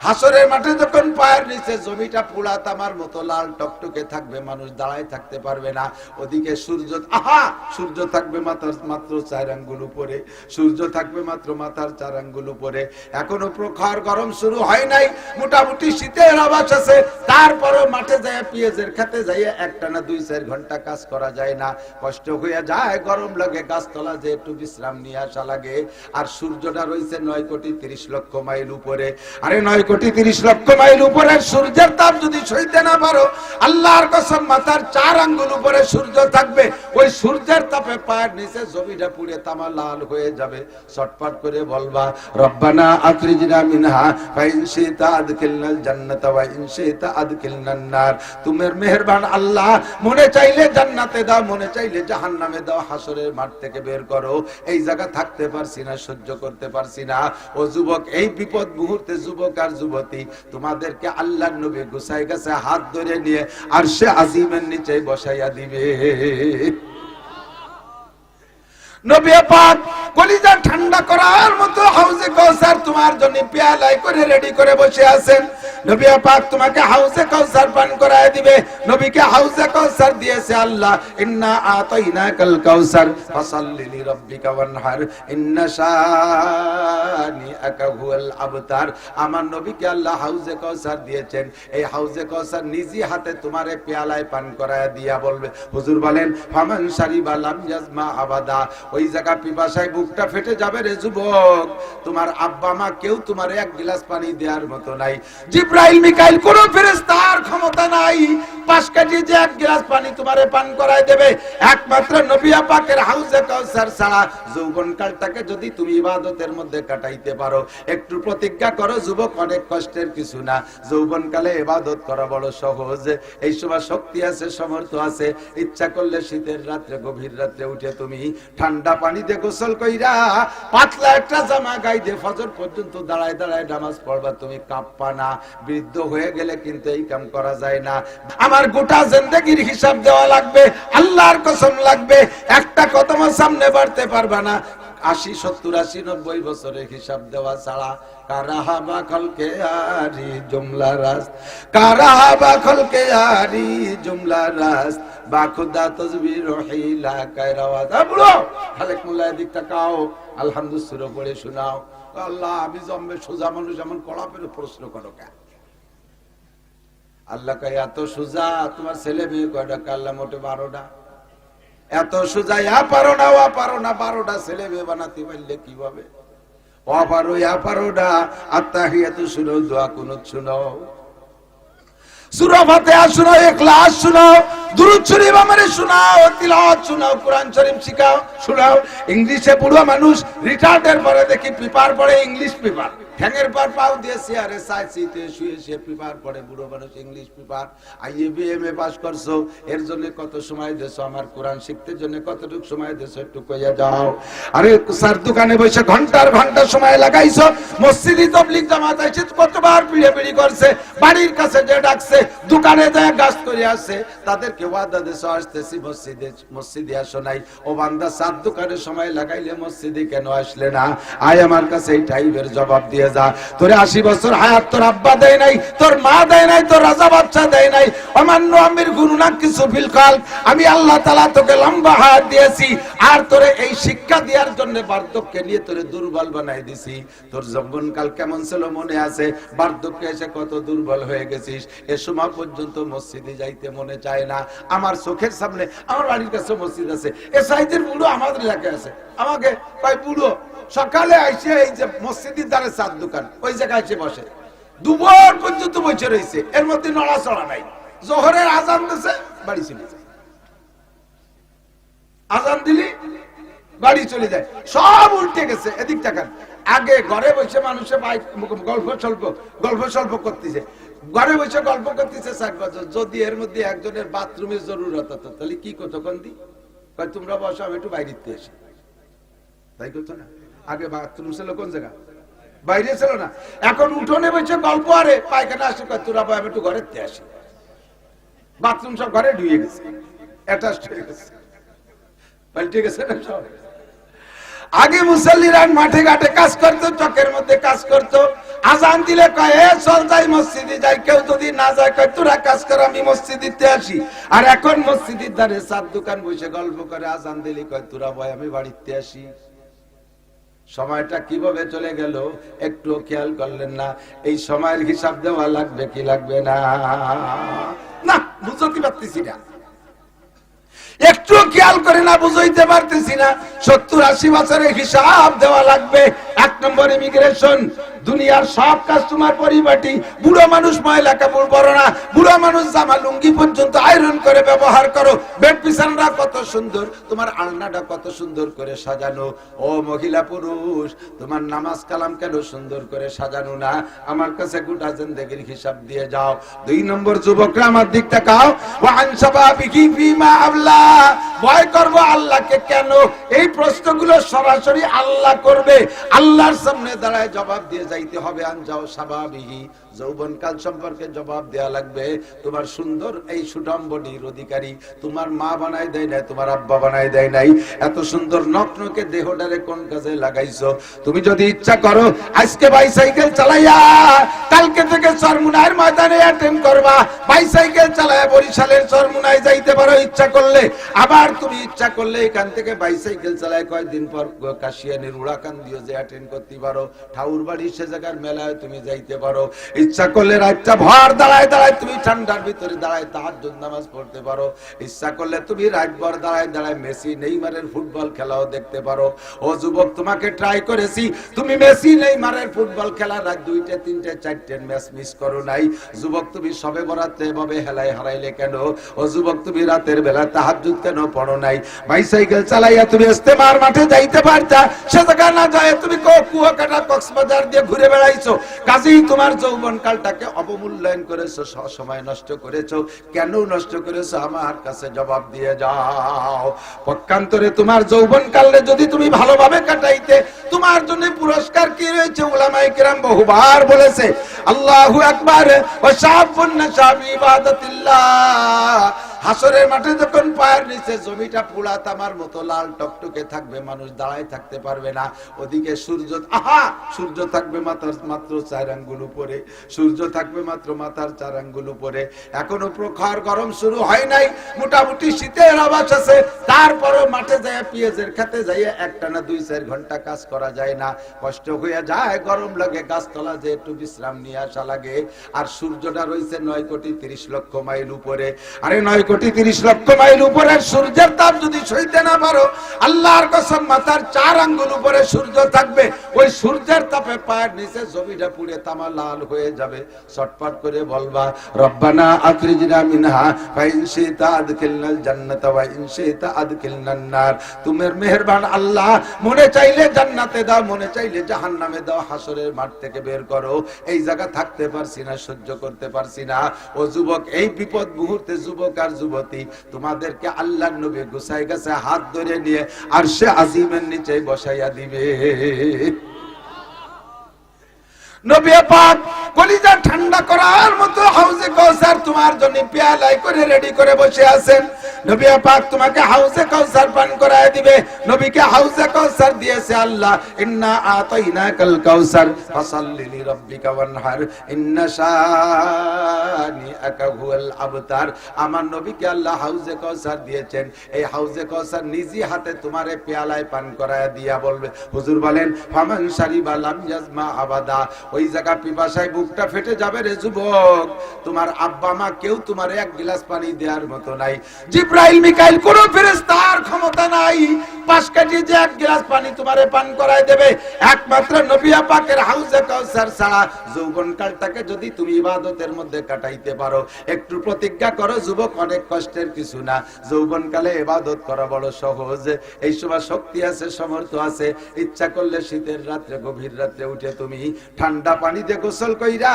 হাসরের মাঠে যখন পায়ের নিচে জমিটা পোড়া তামার মতো লাল টকটকে থাকবে, মানুষ দাঁড়ায় থাকতে পারবে না। ওদিকে সূর্য, সূর্য থাকবে মাত্র 4 আঙ্গুল উপরে, সূর্য থাকবে মাত্র মাথার 4 আঙ্গুল উপরে। এখনো প্রখর গরম শুরু হয় নাই, মোটামুটি শীতের আভাস আছে। তারপরও মাঠে যায়, পেঁয়াজের খেতে যাই একটানা 2-4 ঘন্টা কাজ করা যায় না, কষ্ট হয়ে যায়, গরম লাগে, গাছতলা যে একটু বিশ্রাম নিয়ে আসা লাগে। আর সূর্যটা রয়েছে 9,30,00,000 মাইল উপরে। আরে 9,30,00,000 মাইল উপরে সূর্যের তাপ যদি সইতে না পারো, আল্লাহর কসম মাথার 4 আঙ্গুল উপরে সূর্য থাকবে, ওই সূর্যের তাপে পায়ের নিচে জমিটা পুড়ে তামা লাল হয়ে যাবে। চটপট করে বলবা, রব্বানা আখরিজনা মিনহা ফা ইন শিতা আদখিলনাল জান্নাতা ওয়া ইন শিতা আদখিলনান নার। তোমার মেহেরবান আল্লাহ, মনে চাইলে জান্নাতে দাও, মনে চাইলে জাহান্নামে দাও, হাসরের মাঠ থেকে বের করো। এই জায়গা থাকতে পারছি না, সহ্য করতে পারছি না। ও যুবক, এই বিপদ মুহূর্তে যুবক আর যুবতী, তোমাদেরকে আল্লাহর নবী গুছাই গেছে, হাত ধরে নিয়ে আরশে আজিমের নিচে বসাইয়া দিবে। নবী পাক কলিজা ঠান্ডা করার মতো হাউজে কাউসার তোমার জন্য পেয়ালায় করে রেডি করে বসে আছেন। নবী পাক তোমাকে হাউজে কাউসার পান করায় দিবে। নবীকে হাউজে কাউসার দিয়েছে আল্লাহ, ইন্না আতাইনাকাল কাউসার ফাসাল্লি লিরাব্বিকা ওয়ানহার ইন্না শানিআকা হুয়াল আবতার। আমার নবীকে আল্লাহ হাউজে কাউসার দিয়েছেন, এই হাউজে কাউসার নিজি হাতে তোমারে পেয়ালায় পান করায় দিয়া বলবে, হুজুর বলেন, ফামান শারিবা লাম ইয়াজমা আবাদা। ওই জায়গা পিপাসায় বুকটা ফেটে যাবে রে যুবক। তোমার আব্বা মা কেউ তোমার 1 গ্লাস পানি দেওয়ার মতো নাই। জিব্রাইল মিকাইল কোন ফেরেশতার ক্ষমতা নাই 5 কেজি যে 1 গ্লাস পানি তোমারে পান করায় দেবে। একমাত্র নবী পাকের হাউজে কাউসার ছাড়া যৌবনকালটাকে যদি তুমি ইবাদতের মধ্যে কাটাইতে পারো, একটু প্রতিজ্ঞা করো যুবক, অনেক কষ্টের কিছু না, যৌবনকালে ইবাদত করা বড় সহজ। এই সময় শক্তি আছে, সমর্থ আছে, ইচ্ছা করলে শীতের রাত্রে, গভীর রাত্রে উঠে তুমি ঠান্ডা পানি দিয়ে গোসল কইরা পাতলা একটা জামা গায়ে দিয়ে ফজর পর্যন্ত দাঁড়ায় দাঁড়ায় নামাজ পড়বা, তুমি কাঁপবা না। বৃদ্ধ হয়ে গেলে কিন্তু এই কাম করা যায় না। আমার গোটা জিন্দেগির হিসাব দেওয়া লাগবে, আল্লাহর কসম লাগবে, একটা কদম সামনে বাড়তে পারবা না। 80, 70, 80, 90 বছরের হিসাব দেওয়া ছাড়া কারাহাবা খলকে আরি জুমলা রাস, কারাহাবা খলকে আরি জুমলা রাস, বাখুদা তসবির রহিলা কায়রাওয়াজ। বুড়ো খালেক মোল্লা এদিক তাকাও, আলহামদুলিল্লাহ পড়ে শোনাও। আল্লাহ, আমি জম্বে সোজা মানুষ, এমন কড়াপের প্রশ্ন করো কেন? আল্লাহ কয়, এত সোজা তোমার ছেলে মেয়ে কয়টা? আল্লাহ মোটে 12টা। এত সোজা, পারো না, 12টা ছেলে মেয়ে বানাতে পারলে কিভাবে? অপারো, পারোটা। আত্তাহিয়াতু শুনো, দোয়া কুনুত শুনো, সূরা ফাতিহা শুনো, ইখলাস শুনো, দুরূদ শরীফ আমারে শোনাও, তিলাওয়াত শোনাও, কোরআন শরীফ শিখাও, শোনাও। ইংলিশে বুড়ো মানুষ রিটায়ার্ডের পরে দেখি পেপার পড়ে, ইংলিশ পেপার, ঠ্যাঙের পর পাও দিয়ে চেয়ারে সাইতে শুয়ে সে পেপার পড়ে। বুড়ো মানুষ ইংলিশ পেপার। IABM পাস করছো, এর জন্য কত সময় দেছো? আমার কোরআন শিখতে জন্য কতটুকু সময় দেছো একটু কইয়া যাও। আরে স্যার দোকানে বসে ঘন্টার ঘন্টা সময় লাগাইছো, মসজিদে তাবলীগ জামাত আইছে, কতবার পিড়ি করছে, বাড়ির কাছে যে ডাকছে, দোকানে যায় গাছ করে আসছে, তাদেরকে ওয়াদা দেছো আসতেছি মসজিদে আসো নাই। ও বান্দা, 4 দোকানে সময় লাগাইলে মসজিদে কেন আসলে না? আয় আমার কাছে এই টাইপের জবাব দিয়ে যা। তোরে 80 বছর হায়াত তোর আব্বা দেয় নাই, তোর মা দেয় নাই, তোর রাজা বাচ্চা দেয় নাই। অমান্য আমির গুরুনা কিছু ফিলকাল, আমি আল্লাহ তাআলা তোকে লম্বা হায়াত দিয়েছি, আর তোরে এই শিক্ষা দেওয়ার জন্য বার্ধক্যে নিয়ে তোরে দুর্বল বানাই দিছি। তোর যৌবনকাল কেমন ছিল মনে আছে? বার্ধক্যে এসে কত দুর্বল হয়ে গেছিস। এ সময় পর্যন্ত মসজিদে যাইতে মনে চায় না। আমার চোখের সামনে, আমার বাড়ির কাছে মসজিদ আছে, এ সাইজের বুড়ো আমাদের এলাকায় আছে। আমাকে কয়, বুড়ো সকালে আইসে এই যে মসজিদের দ্বারে 4 দোকান, ওই জায়গায় এসে বসে, দুপুর পর্যন্ত বসে রয়েছে, এর মধ্যে নড়াচড়া নাই। জোহরের আজান দিছে, বাড়ি চলে যায়, আজান দিলি বাড়ি চলে যায়, সব উল্টে গেছে। এদিক তাকান, আগে ঘরে বসে মানুষে গল্প সল্প করতেছে, ঘরে বসে গল্প করতেছে 4 বছর। যদি এর মধ্যে একজনের বাথরুমের জরুরত হতো, তাহলে কি করতো? কোন দি তোমরা বসো, আমি একটু বাইরে এসে, তাই করতো না? আগে বাথরুম ছিল কোন জায়গা? বাইরে ছিল না। এখন উঠোনে বসে গল্প, আরে পায়খানা আসে, তোরা আমি একটু ঘরে আসি। বাথরুম সব ঘরে ঢুয়ে গেছে, অ্যাটাচড হয়ে গেছে, পাল্টে গেছে না সব। আগে মুসল্লিরা মাঠে ঘাটে কাজ করতো, চকের মধ্যে কাজ করতো, আজান দিলে কয় এ চল যাই মসজিদে যাই, কেউ যদি না যায় কয় তোরা কাজ কর আমি মসজিদে আসি। আর এখন মসজিদের ধারে চার দোকান বসে গল্প করে, আজান দিলে কয় তোরা ভয় আমি বাড়িতে আসি। সময়টা কিভাবে চলে গেল একটু খেয়াল করলেন না? এই সময়ের হিসাব দেওয়া লাগবে কি লাগবে না? না বুঝতে পারতেছি না, একটু খেয়াল করে না, বুঝাইতে পারতেছি না। 70-80 বছরের হিসাব দেওয়া লাগবে। 1 নম্বর ইমিগ্রেশন, দুনিয়ার সব কাজ তোমার পরিপাটি। বুড়ো মানুষ ময়লা কাপড় পরো না, বুড়ো মানুষ জামা লুঙ্গি পর্যন্ত আয়রন করে ব্যবহার করো। বেড বিছানাটা কত সুন্দর, তোমার আলনাটা কত সুন্দর করে সাজানো। ও মহিলা পুরুষ, তোমার নামাজ কালাম কেন সুন্দর করে সাজানো না? আমার কাছে গোটা জিন্দেগির হিসাব দিয়ে যাও। 2 নম্বর যুবকরা আমার দিক তাকাও, ওয়া আন শাবাবিহি ফিমা আবলা, ভয় করব আল্লাহকে কেন? এই প্রশ্নগুলো সরাসরি আল্লাহ করবে, আল্লাহর সামনে দাঁড়ায় জবাব দিয়ে যাইতে হবে। আনজাও শাবাবিহি, যৌবনকাল সম্পর্কে জবাব দেয়া লাগবে। তোমার সুন্দর এই সুঠাম বডির অধিকারী তোমার মা বানায় দেয় নাই, তোমার আব্বা বানায় দেয় নাই। এত সুন্দর নকনকে দেহটারে কোন কাজে লাগাইছো? তুমি যদি ইচ্ছা করো আজকে বাইসাইকেল চালাইয়া কালকে থেকে চরমুনাইয়ের ময়দানে অ্যাটেন্ড করবা, বাইসাইকেল চালায়া বরিশালের চরমুনায় যাইতে পারো ইচ্ছা করলে। আবার তুমি ইচ্ছা করলে এখান থেকে বাইসাইকেল চালায় কয়েকদিন পর কাশিয়ানির উড়াকান দিয়ে যে অ্যাটেন্ড করতে পারো। ঠাউর বাড়ি সে জায়গার মেলায় তুমি যাইতে পারো। ইচ্ছা করলে রাতটা ভর দাঁড়ায় দাঁড়ায় তুমি ঠান্ডার ভিতরে দাঁড়ায় তাহাজ্জুদ নামাজ পড়তে পারো। ইচ্ছা করলে তুমি রাত ভর দাঁড়ায় দাঁড়ায় মেসি নেইমারের ফুটবল খেলাও দেখতে পারো। ও যুবক, তোমাকে ট্রাই করেছি, তুমি মেসি নেইমারের ফুটবল খেলা রাত 2টা 3টে 4টে ম্যাচ মিস করো নাই। যুবক, তুমি সবে বরাতে এভাবে হেলায় হারাইলে কেন? ও যুবক, তুমি রাতের বেলা তাহাজ্জুদ কেন পড়ো নাই? বাইসাইকেল চালাইয়া তুমি ইস্তেমার মাঠে যাইতে পারতা, সে জায়গা না যায় তুমি কুয়াকাটা কক্সবাজার দিয়ে ঘুরে বেড়াইছো। কাজেই তোমার যৌবন কালটাকে অবমূল্যায়ন করেছো, সময় নষ্ট করেছো। কেন নষ্ট করেছো আমার কাছে জবাব দিয়ে যাও। পক্ষান্তরে তোমার যৌবন কালে যদি তুমি ভালোভাবে কাটাইতে, তোমার জন্য পুরস্কার কি রয়েছে? উলামায়ে কেরাম বহুবার বলেছে, আল্লাহু আকবার ওয়া শাবুন নাশা ফি ইবাদাতিল্লাহ। হাসরের মাঠে যখন পায়ের নিচে জমিটা পোড়া তামার মতো লাল টকটকে থাকবে, মানুষ দাঁড়ায় থাকতে পারবে না। ওদিকে সূর্য, সূর্য থাকবে মাত্র 4 আঙ্গুল উপরে, সূর্য থাকবে মাত্র মাথার 4 আঙ্গুল উপরে। এখনো প্রখর গরম শুরু হয় নাই, মোটামুটি শীতের আভাস আছে। তারপরও মাঠে যায় পেঁয়াজের খেতে যাইয়া একটানা 2-4 ঘন্টা কাজ করা যায় না, কষ্ট হয়ে যায়, গরম লাগে, গাছতলা যে একটু বিশ্রাম নিয়ে আসা লাগে। আর সূর্যটা রয়েছে 9,30,00,000 মাইল উপরে। আরে 9,30,00,000 মাইল উপরে সূর্যের তাপ যদি সইতে না পারো, আল্লাহর কসম মাথার 4 আঙ্গুল উপরে সূর্য থাকবে, ওই সূর্যের তাপে পায়ের নিচে জমিটা পুড়ে তামা লাল হয়ে যাবে। চটপট করে বলবা, রব্বানা আখরিজনা মিনহা ফা ইন শিতা আদখিলনাল জান্নাতা ওয়া ইন শিতা আদখিলনান নার। তোমার মেহেরবান আল্লাহ, মনে চাইলে জান্নাতে দাও, মনে চাইলে জাহান্নামে দাও, হাসরের মাঠ থেকে বের করো। এই জায়গা থাকতে পারছি না, সহ্য করতে পারছি না। ও যুবক, এই বিপদ মুহূর্তে যুবক আর যুবতী, তোমাদেরকে আল্লাহর নবী গুছাই গেছে হাত ধরে নিয়ে আরশে আজিমের নিচে বসাইয়া দিবে। নবী পাক কলিজা ঠান্ডা করার মতো হাউজে কাউসার তোমার জন্য পেয়ালায় করে রেডি করে বসে আছেন। নবী পাক তোমাকে হাউজে কাউসার পান করায় দিবে। নবীকে হাউজে কাউসার দিয়েছে আল্লাহ, ইন্না আতাইনাকাল কাউসার ফাসাল্লি লিরাব্বিকা ওয়ানহার ইন্না শানিআকা হুয়াল আবতার। আমার নবীকে আল্লাহ হাউজে কাউসার দিয়েছেন, এই হাউজে কাউসার নিজি হাতে তোমারে পেয়ালায় পান করায় দিয়া বলবে, হুজুর বলেন ফামান শারিবা লাম ইয়াজমা আবাদা। ওই জায়গা পিপাসায় বুকটা ফেটে যাবে রে যুবক। তোমার আব্বা মা কেউ তোমার 1 গ্লাস পানি দেওয়ার মতো নাই। জিব্রাইল মিকাইল কোন ফেরেশতার ক্ষমতা নাই 5 কাঠি যে 1 গ্লাস পানি তোমারে পান করায় দেবে। একমাত্র নবী পাকের হাউজে কাউসার ছাড়া যৌবনকালটাকে যদি তুমি ইবাদতের মধ্যে কাটাইতে পারো, একটু প্রতিজ্ঞা করো যুবক, অনেক কষ্টের কিছু না। যৌবনকালে ইবাদত করা বড় সহজ। এই সময় শক্তি আছে, সমর্থ আছে। ইচ্ছা করলে শীতের রাত্রে, গভীর রাত্রে উঠে তুমি ঠান্ডা পানি দিয়ে গোসল কইরা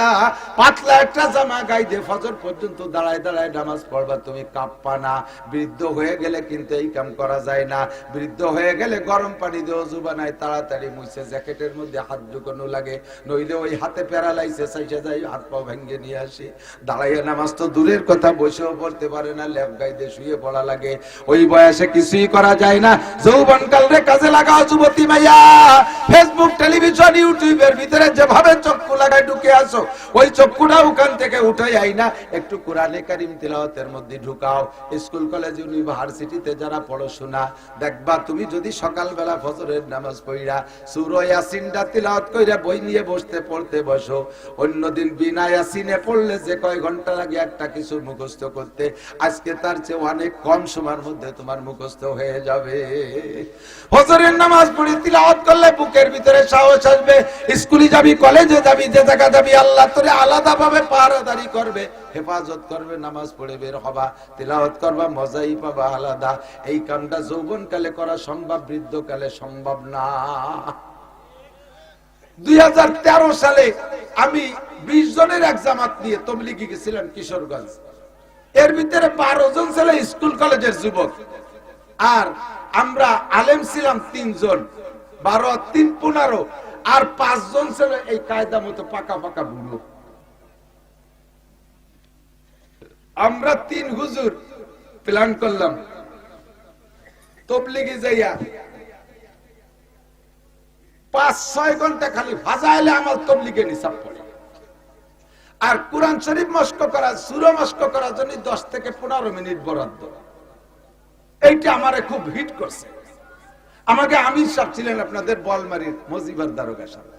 পাতলা একটা জামা গায়ে দিয়ে ফজর পর্যন্ত দাঁড়ায় দাঁড়ায় নামাজ পড়বা, তুমি কাঁপবা না। বৃদ্ধ হয়ে গেলে কিন্তু এই কাম করা যায় না। বৃদ্ধ হয়ে গেলে গরম পানি দিয়ে ওযু বানায়, তাড়াতাড়ি মুছে জ্যাকেটের মধ্যে হাত ঢুকানো লাগে, নইলে ওই হাতে প্যারালাইসিস এসে যায়, হাত পা ভেঙে নিয়ে আসে। দাঁড়াইয়া নামাজ তো দূরের কথা, বসেও পড়তে পারে না, ল্যাপ গাইতে শুয়ে পড়া লাগে। ওই বয়সে কিছুই করা যায় না। যৌবনকাল রে কাজে লাগাও যুবতী মাইয়া। ফেসবুক, টেলিভিশন, ইউটিউবের ভিতরে যেভাবে চক্ষু লাগায় ঢুকে আসো, ওই চক্ষুটা ওখান থেকে উঠে আই না, একটু কোরআনে কারিম তিলাওয়াতের মধ্যে ঢুকাও। স্কুল কলেজ ইউনিভার্সিটিতে যারা পড়াশোনা, দেখবা তুমি যদি সকালবেলা ফজরের নামাজ পড়া সূরা ইয়াসিনটা তিলাওয়াত কইরা বই নিয়ে বসতে পড়তে বসো, অন্যদিন বিনা ইয়াসিনে পড়লে যে কয় ঘন্টা লাগে একটা কিছু মুখস্থ করতে, আজকে তার চেয়ে অনেক কম সময়ের মধ্যে তোমার মুখস্থ হয়ে যাবে। ফজরের নামাজ পড়ে তিলাওয়াত করলে বুকের ভিতরে সাহস আসবে। স্কুলে যাবি, কলেজে যাবি, যে জায়গা যাবি, আল্লাহ তোরে আলাদাভাবে পাহারাদারি করবে, হেফাজত করবে। নামাজ পড়ে বের হবা, তিলাওয়াত করবা, মজাই পাবা আলাদা। এই কামটা যৌবনকালে করা সম্ভব, বৃদ্ধকালে সম্ভব না। 2013 সালে আমি 20 জনের এক জামাত নিয়ে তবলিগে গেছিলাম কিশোরগঞ্জ। এর ভিতরে 12 জন ছেলে স্কুল কলেজের যুবক, আর আমরা আলেম ছিলাম 3 জন, 12 আর 3 15, আর 5 জন ছেলে এই কায়দা মতো পাকা পাকা বুড়ো। আমরা 3 হুজুর প্ল্যান করলাম তবলিগে যাইয়া 5-6 ঘন্টা খালি ফাজাইলে আমার তবলিগে নিসাব পড়ে, আর কোরআন শরীফ মস্ক করা, সূরা মস্ক করার জন্য 10 থেকে 15 মিনিট বরাদ্দ। এইটা আমারে খুব হিট করছে। আমাকে আমির সাহেব ছিলেন আপনাদের বলমারির মজিবার দারোগা সাহেব,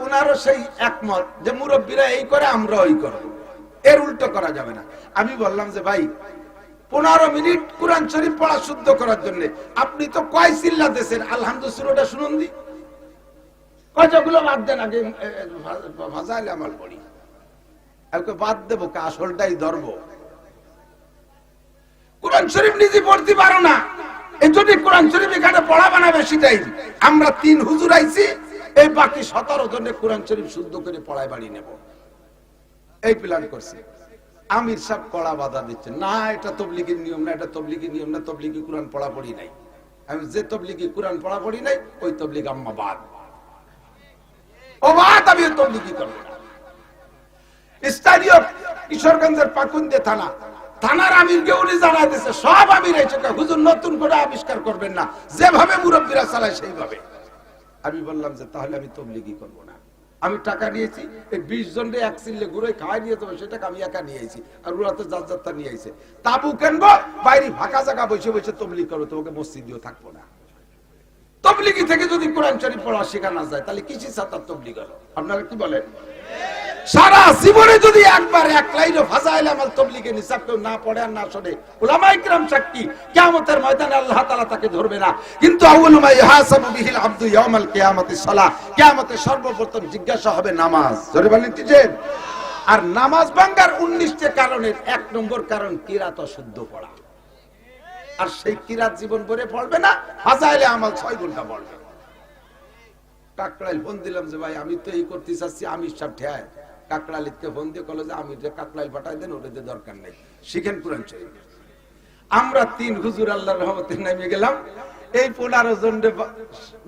উনারও সেই একমত যে মুরব্বীরা এই করে আমরা ওই করব, এর উল্টো করা যাবে না। আমি বললাম যে ভাই 15 মিনিট কোরআন শরীফ পড়া শুদ্ধ করার জন্য আপনি তো কয় চিল্লা দেশের আলহামদুলিল্লাহটা শুনুন দি, কয়গুলো বাদ দেন, আগে ফাজাইলে আমার পড়ি, বাদ দেবো, আসলটাই ধরবো। কোরআন শরীফ নিজে পড়তে পারো না, এই জন্য কোরআন শরীফ এখানে পড়া বানাবে সেটাই। আমরা 3 হুজুর আইছি, এই বাকি 17 জনের কোরআন শরীফ শুদ্ধ করে পড়ায় বাড়ি নেব, এই প্ল্যান করছি। আমির সাহেব কড়া বাধা দিচ্ছে, না এটা তবলিগের নিয়ম না, এটা তবলিগের নিয়ম না, তবলিগি কোরআন পড়া পড়ি নাই। আমি যে তবলিগি কোরআন পড়া পড়ি নাই, ওই তবলিগ আম্মা বাদ, ও বাদ, আমি তবলিগি করবো না। স্থানীয় কিশোরগঞ্জের পাকুন্দে থানার আমিরকে উনি জানাই দিচ্ছে, সব আমির এসে হুজুর নতুন করে আবিষ্কার করবেন না, যেভাবে মুরব্বীরা চালায় সেইভাবে। আমি বললাম যে তাহলে আমি তবলিগি করবো না। আমি টাকা নিয়েছি, এই 20 জনরে এক চিল্লে ঘুরে খাওয়াই নিয়ে যাবো, সেটাকে আমি একা নিয়েছি, আর ওরা তো যাত্রা নিয়ে আইছে। তাবু কেনবো, বাইরে ফাঁকা জায়গা বসে বসে তবলিগ করবো, তোমাকে মসজিদেও থাকবো না। তবলিগি থেকে যদি কোরআন শরীফ পড়া শেখা না যায়, তাহলে কিসি সাতার তবলিগ হলো? আপনারা কি বলেন? সারা জীবনে যদি একবার এক লাইনে ফাজাইল আমাল তবলিগে নিসাব কেউ না পড়ে আর না শোনে, উলামায়ে কিরাম সাক্ষী, কিয়ামতের ময়দানে আল্লাহ তাআলা তাকে ধরবে না। কিন্তু আউয়ালু মা ইহাসাবু বিহিল আবদু ইয়াউমাল কিয়ামাতি সালাহ, কিয়ামতে সর্বপ্রথম জিজ্ঞাসা হবে নামাজ। জোরে বলেন কি যে? আর নামাজ ভাঙার 19টা কারণের 1 নম্বর কারণ কিরাত অশুদ্ধ পড়া। আর সেই কিরাত জীবন ভরে পড়বে না, ফাজাইলে আমাল 6 ঘন্টা পড়বে। কাকড়াইল ফোন দিলাম যে ভাই আমি তো এই করতে চাচ্ছি, আমির সাহেব ঠেয়ায়। কাকড়াইলকে ফোন দিয়ে কলেজে আমির কাকড়াইল পাঠাই দেন, ওটাতে দরকার নেই, শিখেন কোরআন শরীফ। আমরা 3 হুজুর আল্লাহর রহমতে নেমে গেলাম, এই 15 জন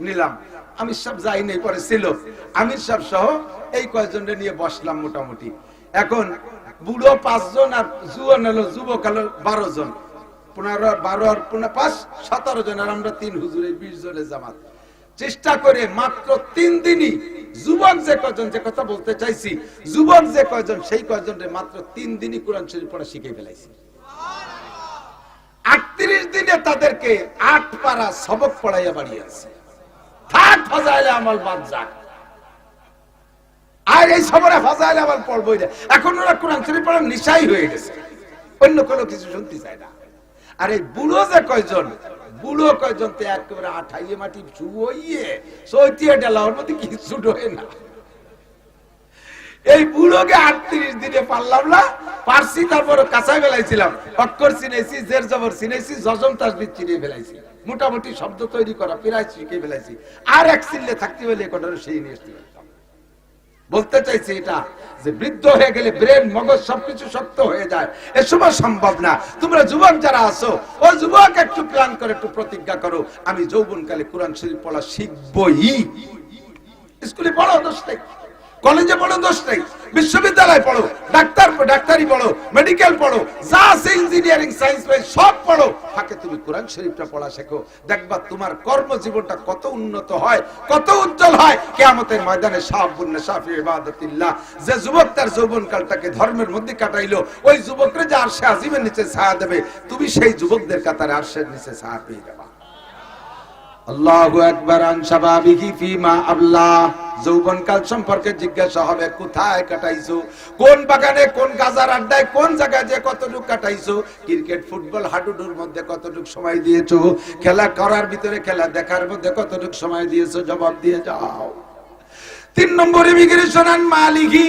নিলাম। আমির সাহেব যাই নাই, পরে ছিল আমির সাহেব সহ এই কয়েকজনরে নিয়ে বসলাম মোটামুটি। এখন বুড়ো 5 জন আর জুয়ান হলো, যুবক হলো 12 জন, 15 12 আর 5 17 জন, আর আমরা 3 হুজুর, এই 20 জনের জামাত। চেষ্টা করে মাত্র 3 দিনই যুবক যে কয়জন, যে কথা বলতে চাইছি, যুবক যে কয়জন, সেই কয়জনের মাত্র 3 দিনই কোরআন শরীফ পড়া শিখে ফেলাইছি। 38 দিনে তাদেরকে 8 পারা সবক পড়াইয়া বাড়িয়েছে। থাক ফাজাইলে আমল বাদ যাক, আর এই সবরে ফাজাইলে আমল পড়বই না। এখন ওরা কোরআন শরীফ পড়ার নিশাই হয়ে গেছে, অন্য কোনো কিছু শুনতে চায় না। আর এই বুড়ো যে কয়জন, বুড়ো কয়জন তো একেবারে আঠাইয়ে মাটি শুয়ে সইতিয়ে ডেলা, ওর মধ্যে কিছু ঢোকে না। এই বুড়োকে 38 দিনে পারলাম না, পারছি। তারপরে কাঁচাই ফেলাইছিলাম, অক্ষর চিনেছি, জের জবর চিনেছি, জজম তাসবিদ চিনিয়ে ফেলাইছি, মোটামুটি শব্দ তৈরি করা প্রায় শিখে ফেলাইছি। আর এক চিল্লে থাকতে হলে কটার সেই নিয়ে আসতে পারতাম। বলতে চাইছি এটা যে বৃদ্ধ হয়ে গেলে ব্রেন মগজ সবকিছু শক্ত হয়ে যায়, এ সময় সম্ভব না। তোমরা যুবক যারা আছো, ও যুবক একটু প্ল্যান করে একটু প্রতিজ্ঞা করো, আমি যৌবনকালে কোরআন শরীফ পড়া শিখবই। স্কুলে পড়ো দোষ নেই, কলেজে পড়ো দোষ নেই, বিশ্ববিদ্যালয়ে পড়ো, ডাক্তারি পড়ো, মেডিকেল পড়ো, যা আছে ইঞ্জিনিয়ারিং সায়েন্স সব পড়ো, ফাঁকে তুমি কোরআন শরীফটা পড়া শেখো। দেখবা তোমার কর্মজীবনটা কত উন্নত হয়, কত উজ্জ্বল হয় কিয়ামতের ময়দানে। শাবুন শাফি ইবাদাতিল্লাহ, যে যুবক তার যৌবনকালটাকে ধর্মের মধ্যে কাটাইলো, ওই যুবকরে যে আরশে আজিমের নিচে ছায়া দেবে, তুমি সেই যুবকদের কাতারে আরশের নিচে ছায়া পেয়ে যাবা। আল্লাহু আকবার। আন শাবাবিহি ফিমা আবলা, যৌবনকাল সম্পর্কে জিজ্ঞাসা হবে, কোথায় কাটাইছো, কোন বাগানে, কোন গাজার আড্ডায়, কোন জায়গায় যে কতটুকু কাটাইছো, ক্রিকেট ফুটবল হাডুডুর মধ্যে কতটুকু সময় দিয়েছো, খেলা করার ভিতরে খেলা দেখার মধ্যে কতটুকু সময় দিয়েছো, জবাব দিয়ে যাও। 3 নম্বর ইমিগ্রেশন আন মালিহি,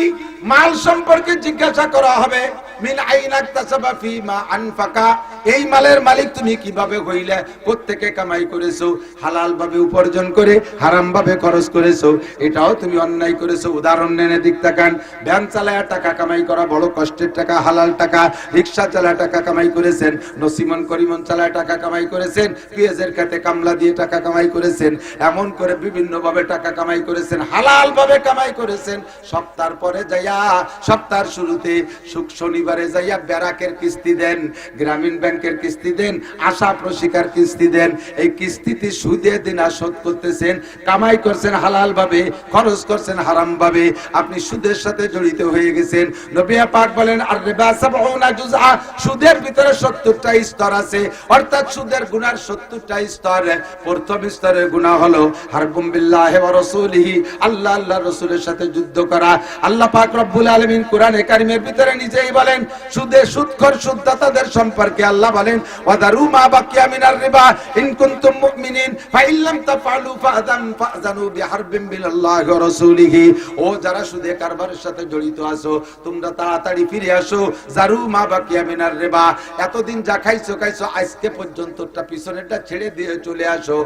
মাল সম্পর্কে জিজ্ঞাসা করা হবে, মিন আইনা ইকতাসাবা ফিমা আনফাকা, এই মালের মালিক তুমি কিভাবে হইলে, কোত্থেকে কামাই করেছো, হালাল ভাবে উপার্জন করে হারাম ভাবে খরচ করেছো, এটাও তুমি অন্যায় করেছো। উদাহরণ নেন, দিক তাকান। ভ্যান চালায়া টাকা কামাই করা বড় কষ্টের টাকা, হালাল টাকা। রিকশা চালায়া টাকা কামাই করেছেন, নসিমন করিমন চালায়া টাকা কামাই করেছেন, পেঁয়াজের খেতে কামলা দিয়ে টাকা কামাই করেছেন, এমন করে বিভিন্ন ভাবে টাকা কামাই করেছেন, হালাল ভাবে কামাই করেছেন। সপ্তাহের পরে যাইয়া, সপ্তাহের শুরুতে শনিবারে যাইয়া ব্যারাকের কিস্তি দেন, গ্রামীণ ব্যাংকের কিস্তি দেন, আশা প্রশিকার কিস্তি দেন। এই কিস্তিতে সুদে দিন শোধ করতেছেন, কামাই করছেন হালাল ভাবে, খরচ করছেন হারাম ভাবে, আপনি সুদের সাথে জড়িত হয়ে গেছেন। নবী পাক বলেন, আর রিবা ৭০ জুজআ, সুদের ভিতরে ৭০টা স্তর আছে, অর্থাৎ সুদের গুনার ৭০টা স্তর। প্রথম স্তরের গুনাহ হলো হারবুম বিল্লাহি ওয়া রাসূলিহি, আল্লাহ আল্লাহর রাসূলের সাথে যুদ্ধ করা। আল্লাহ পাক রব্বুল আলামিন কোরআনে কারীমের ভিতরে নিজেই বলেন, সুদখোর সুদদাতাদের সম্পর্কে আল্লাহ বলেন, ওয়াদারু মা বাকিয়া মিনার রিবা ইন কুনতুম মুমিনিন ফাইল্লাম তাফআলু ফাযানু বিহারবিন বিল্লাহি ওয়া রাসূলিহি। ও যারা সুদে কারবারের সাথে জড়িত আছো, তোমরা তাড়াতাড়ি ফিরে আসো। জারু মা বাকিয়া মিনার রিবা, এতদিন যা খাইছো আজকে পর্যন্তটা পিছনেরটা ছেড়ে দিয়ে চলে আসো,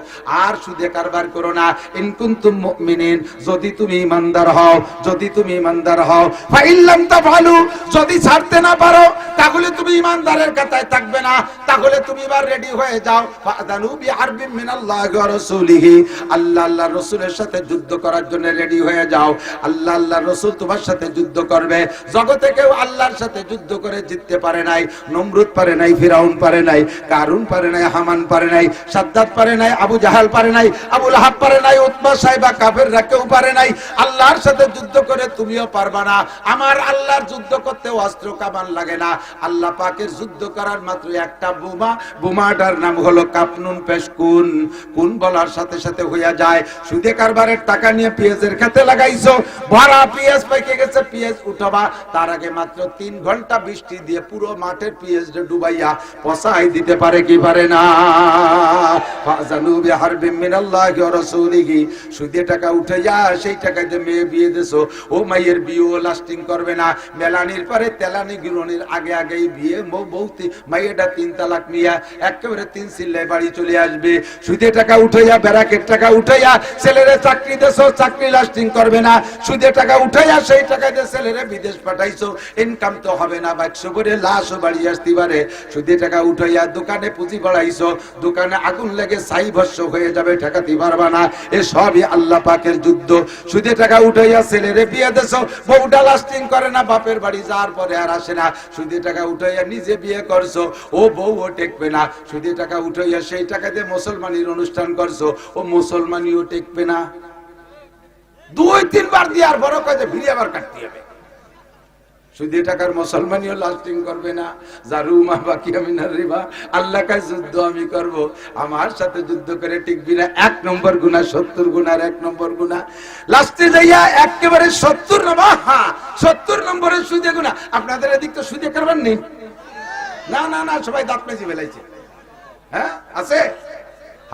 আর সুদে কারবার করো না। ইন কুনতুম মুমিনিন, যদি তুমি ঈমানদার হও, যদি তুমি ঈমানদার হও। ফাইল্লাম তাফআলু, যদি ছাড়তে না পারো তাহলে তুমি ঈমানদারের কাতায় থাকবে না, তাহলে তুমি এবার রেডি হয়ে যাও। ফাযানু বিহারবিন মিনাল্লাহি ওয়া রাসূলিহি, আল্লাহ আল্লাহর রাসূলের সাথে যুদ্ধ করার জন্য রেডি হয়ে যাও। আল্লাহ আল্লাহর রাসূল তোমার সাথে যুদ্ধ করবে। জগতে কেউ আল্লাহর সাথে যুদ্ধ করে জিততে পারে নাই। নমরুদ পারে নাই, ফিরাউন পারে নাই, কারুন পারে নাই, হামান পারে নাই, সাদ্দাত পারে নাই, আবু জাহাল পারে নাই, আবু লাহাব পারে নাই, উতবা সাইবা কাফেররা কেউ পারে নাই। আল্লাহর সাথে যুদ্ধ করে তুমিও পারবা না। আমার আল্লাহর যুদ্ধ করতে অস্ত্র কামান লাগে না। আল্লাহ পাকের যুদ্ধ করার মাত্র একটা বোমা, বোমাটার নাম হলো কাপনুন পেশকুন। কোন বলার সাথে সাথে হইয়া যায়। সুদে কারবারের টাকা নিয়ে পেঁয়াজের খেতে লাগাইছো, ভরা পেঁয়াজ পেকে গেছে, পেঁয়াজ উঠাবা, তার আগে মাত্র 3 ঘন্টা বৃষ্টি দিয়ে পুরো মাঠের পেঁয়াজটা ডুবাইয়া পচাই দিতে পারে কি পারে না? ফাযানু বিহারবিন মিনাল্লাহি ওয়া রাসূলিহি, সুদে টাকা উঠে যা, সেই টাকাতে মেয়ে বিয়ে দেছো, ও মাইয়ের বিয়েও লাস্টিং করবে না। মেলানির পরে তেলানি গিরনির আগে আগেই বিয়ে, বউতি মাইয়েটা 3 তালাক নিয়া একেবারে 3 চিল্লায় বাড়ি চলে আসবে। সুদে টাকা উঠাইয়া, ব্যারাকের টাকা উঠাইয়া ছেলেরে চাকরি দেছো, চাকরি লাস্টিং করবে না। সুদে টাকা উঠাইয়া সেই টাকা দিয়ে ছেলেরে বিদেশ পাঠাইছো, ইনকাম তো হবে না, 100 করে লাশও বাড়ি আসতে পারে। সুদে টাকা উঠাইয়া দোকানে পুঁজি বাড়াইছো, দোকানে আগুন লেগে ছাই ভস্ম হয়ে যাবে, ঠেকাতে পারবা না। এ সবই আল্লাহ পাকের যুদ্ধ। সুদে টাকা উঠাইয়া ছেলেরে বিয়ে দেছো, বউটা লাস্টিং করে না, বাপের বাড়ি যাওয়ার পরে আর আসে না। সুদে টাকা উঠাইয়া নিজে বিয়ে করছো, ও বউও টেকবে না। সুদে টাকা উঠাইয়া সেই টাকা দিয়ে মুসলমানের অনুষ্ঠান করছো, ও মুসলমানিও টেকবে না। 2-3 বার দিয়ে আর বড় কাজে ফিরে আবার কাটতে হবে। সুদে টাকার মুসলমানিও লাস্টিং করবে না। জারু মা বাকিয়া মিনার রিবা, আল্লাহ কাজ যুদ্ধ আমি করব, আমার সাথে যুদ্ধ করে টিকবি না। 1 নম্বর গুনাহ, 70 গুনার 1 নম্বর গুনাহ। লাস্টে যাইয়া একেবারে 70 নম্বর, হ্যাঁ 70 নম্বরের সুদে গুনাহ। আপনাদের এদিক তো সুদে করবেন নেই? না না না, সবাই দাঁত মেজে ফেলাইছে। হ্যাঁ আছে,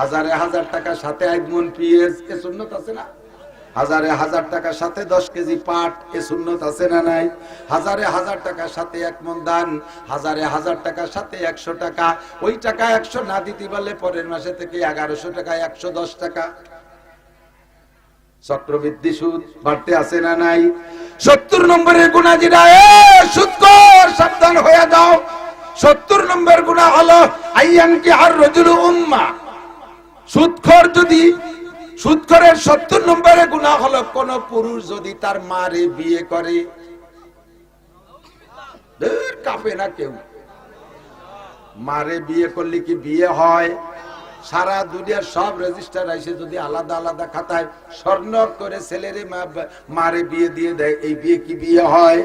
হাজারে হাজার টাকা সাথে 1 মণ পেঁয়াজ, এ সুন্নত আছে না? হাজারে হাজার টাকা সাথে 10 কেজি পাট, এ সুন্নত আছে না নাই? হাজারে হাজার টাকা সাথে 1 মণ ধান, হাজারে হাজার টাকা সাথে 100 টাকা। ওই টাকা 100 না দিতে পারলে পরের মাসে থেকে 1100 টাকা, 110 টাকা। চক্রবৃদ্ধি সুদ বাড়তে আছে না নাই? 70 নম্বরের গুনাহ যেটা, সুদখোর সাবধান হয়ে যাও। 70 নম্বর গুনাহ হলো আইয়ান কি আর রাজুলু উম্মা। সুদখোরের 70 নম্বরের গুনাহ হলো কোন পুরুষ যদি তার মারে বিয়ে করে। কাঁপে না কেউ? মারে বিয়ে করলে কি বিয়ে হয়? সারা দুনিয়ার সব রেজিস্টার আইসে যদি আলাদা আলাদা খাতায় স্বর্ণ করে ছেলেরে মারে বিয়ে দিয়ে দেয়, এই বিয়ে কি বিয়ে হয়?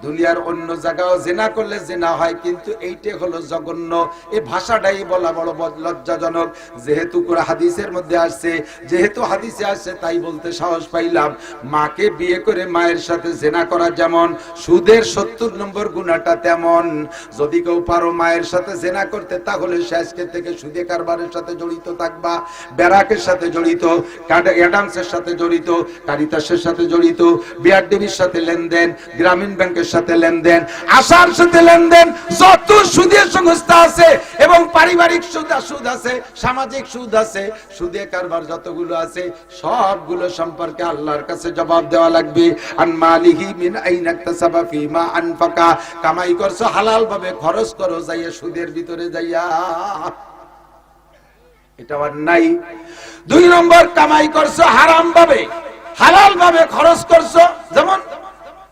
দুনিয়ার অন্য জায়গাও জেনা করলে জেনা হয়, কিন্তু এইটা হলো জঘন্য। এই ভাষাটাই বলা বড় লজ্জাজনক। যেহেতু কোরআন হাদিসের মধ্যে আসছে, যেহেতু হাদিসে আসছে, তাই বলতে সাহস পাইলাম। মাকে বিয়ে করে মায়ের সাথে জেনা করা যেমন সুদের 70 নম্বর গুনাহটা তেমন। যদি কেউ পারো মায়ের সাথে জেনা করতে, তাহলে শেষকে থেকে সুদে কারবারের সাথে জড়িত থাকবা, ব্যারাকের সাথে জড়িত, অ্যাডামসের সাথে জড়িত, কারিতাসের সাথে জড়িত, বিআরডিবির সাথে লেনদেন, গ্রামীণ ব্যাংকের সাথে লেনদেন, আশার সাথে লেনদেন, যত সুদের সংস্থা আছে এবং পারিবারিক সুদ আছে, সামাজিক সুদ আছে, সুদে কারবার যতগুলো আছে, সবগুলো সম্পর্কে আল্লাহর কাছে জবাব দেওয়া লাগবে। আন মালিহি মিন আইনা ইকতাসাবা ফিমা আনফাকা। কামাই করছো হালাল ভাবে, খরচ করো যাইয়া সুদের ভিতরে যাইয়া, এটা অন্যায়। 2 নম্বর, কামাই করছো হারাম ভাবে, হালাল ভাবে খরচ করছো। যেমন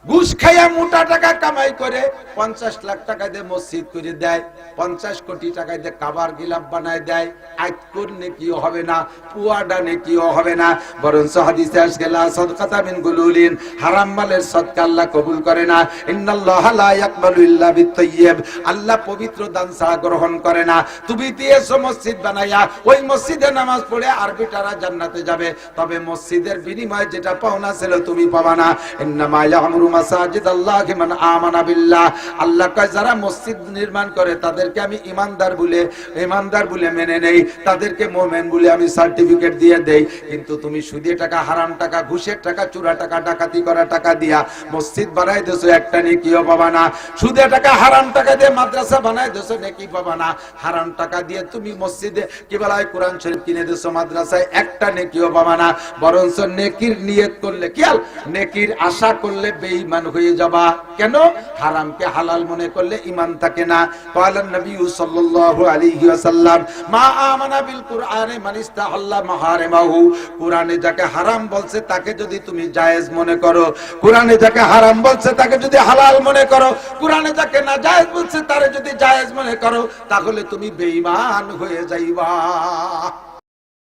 ঘুষ খাইয়া মোটা টাকা কামাই করে 50 লাখ টাকা দিয়ে মসজিদ করে দেয়, 50 কোটি টাকা দিয়ে কাবার গিলাপ বানায় দেয়, আয়াত নেকিও হবে না, পুয়াডা নেকিও হবে না। বরঞ্চ হাদিসে আসছে লা সাদকাতা মিন গুলুলিন, হারাম মালের সদকা আল্লাহ কবুল করে না। ইন্নাল্লাহা লা ইয়াকবালু ইল্লা বিত-তাইয়্যিব, আল্লাহ পবিত্র দান ছাড়া গ্রহণ করে না। তুমি দিয়েছো মসজিদ বানাইয়া, ওই মসজিদে নামাজ পড়ে আরবিটারা জান্নাতে যাবে, তবে মসজিদের বিনিময়ে যেটা পাওনা ছিল তুমি পাবা না। ইন্নামা ইয়ামুরু মাসাজিদ আল্লাহি মান আমানা বিল্লাহ, আল্লাহ কয় যারা মসজিদ নির্মাণ করে তাদেরকে আমি ইমানদার বলে মেনে নেই, তাদেরকে মুমিন বলে আমি সার্টিফিকেট দিয়ে দেই। কিন্তু তুমি সুদে টাকা, হারাম টাকা, ঘুষের টাকা, চুরা টাকা, ডাকাতি করা টাকা দিয়া মসজিদ বানাই দেছো, একটা নেকিও পাবা না। সুদে টাকা, হারাম টাকা দিয়ে মাদ্রাসা বানাই দেছো, নেকি পাবা না। হারাম টাকা দিয়ে তুমি মসজিদে কি বলা হয় কোরআন শরীফ কিনে দেছো, মাদ্রাসায় একটা নেকিও পাবা না। বরঞ্চ নেকির নিয়ত করলে, কিয়াল নেকির আশা করলে বেঈমান হয়ে যাবা। কেন? হারামকে হালাল মনে করলে ঈমান থাকে না। ক্বালান নবী সাল্লাল্লাহু আলাইহি ওয়াসাল্লাম মা আমানা বিল কুরআনে মান ইস্তাহাল্লা মাহারিমাহু, কুরআনে যাকে হারাম বলছে তাকে যদি তুমি জায়েজ মনে করো, কুরআনে যাকে হারাম বলছে তাকে যদি হালাল মনে করো, কুরআনে যাকে না জায়েজ বলছে তারে যদি জায়েজ মনে করো, তাহলে তুমি বেঈমান হয়ে যাইবা।